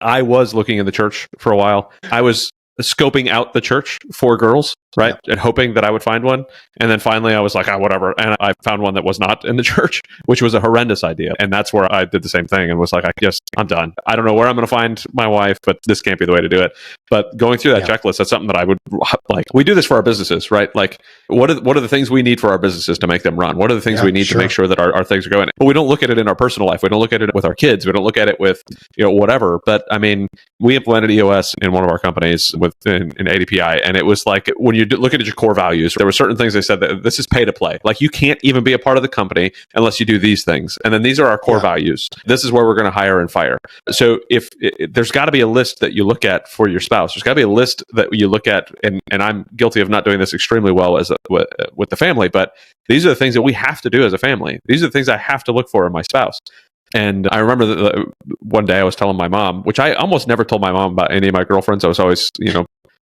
I was looking in the church for a while. I was scoping out the church for girls, right? And hoping that I would find one. And then finally I was like, whatever. And I found one that was not in the church, which was a horrendous idea. And that's where I did the same thing and was like, I'm done. I don't know where I'm going to find my wife, but this can't be the way to do it. But going through that checklist, that's something that I would like. We do this for our businesses, right? Like, what are the things we need for our businesses to make them run? What are the things we need to make sure that our things are going? But we don't look at it in our personal life. We don't look at it with our kids. We don't look at it with, whatever. But I mean, we implemented EOS in one of our companies in ADPI. And it was like, when you look at your core values, there were certain things they said that this is pay to play. Like, you can't even be a part of the company unless you do these things. And then these are our core values. This is where we're going to hire and fire. So there's got to be a list that you look at for your spouse. There's got to be a list that you look at. And I'm guilty of not doing this extremely well with the family, but these are the things that we have to do as a family. These are the things I have to look for in my spouse. And I remember that one day I was telling my mom, which I almost never told my mom about any of my girlfriends. I was always,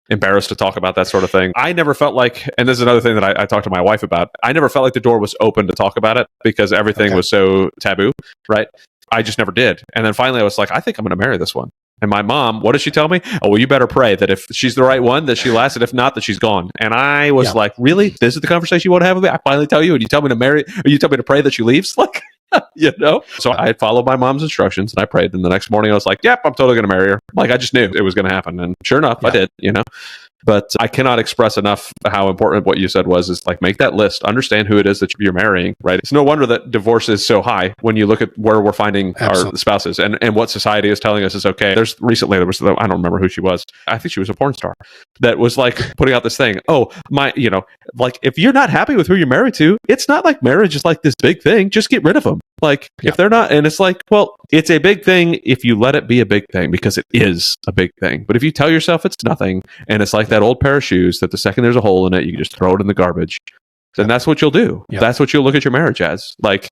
embarrassed to talk about that sort of thing. I never felt like, and this is another thing that I talked to my wife about, I never felt like the door was open to talk about it because everything was so taboo, right? I just never did. And then finally I was like, I think I'm going to marry this one. And my mom, what did she tell me? Oh, well, you better pray that if she's the right one, that she lasts, and if not, that she's gone. And I was like, really? This is the conversation you want to have with me? I finally tell you, and you tell me to marry, or you tell me to pray that she leaves? Like, So I followed my mom's instructions and I prayed. And the next morning I was like, yep, I'm totally going to marry her. Like, I just knew it was going to happen. And sure enough, I did, But I cannot express enough how important what you said is like, make that list, understand who it is that you're marrying, right? It's no wonder that divorce is so high when you look at where we're finding our spouses and what society is telling us is okay. I don't remember who she was. I think she was a porn star that was like putting out this thing. Oh, like, if you're not happy with who you're married to, it's not like marriage is like this big thing. Just get rid of them. Like, if they're not, and it's like, well, it's a big thing if you let it be a big thing, because it is a big thing. But if you tell yourself it's nothing, and it's like that old pair of shoes that the second there's a hole in it, you can just throw it in the garbage, then that's what you'll do. That's what you'll look at your marriage as. Like,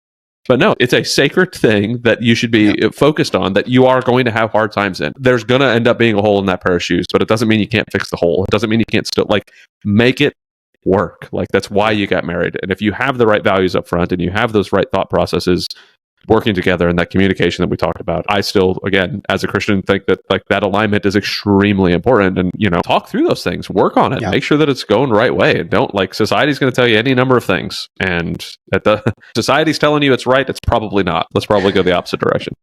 but no, it's a sacred thing that you should be focused on, that you are going to have hard times in. There's going to end up being a hole in that pair of shoes, but it doesn't mean you can't fix the hole. It doesn't mean you can't still, like, make it work. Like, that's why you got married. And if you have the right values up front and you have those right thought processes working together and that communication that we talked about, I still, again, as a Christian, think that like that alignment is extremely important. And, talk through those things, work on it, make sure that it's going the right way. And don't, like, society's going to tell you any number of things. And society's telling you it's right, it's probably not. Let's probably go the opposite direction.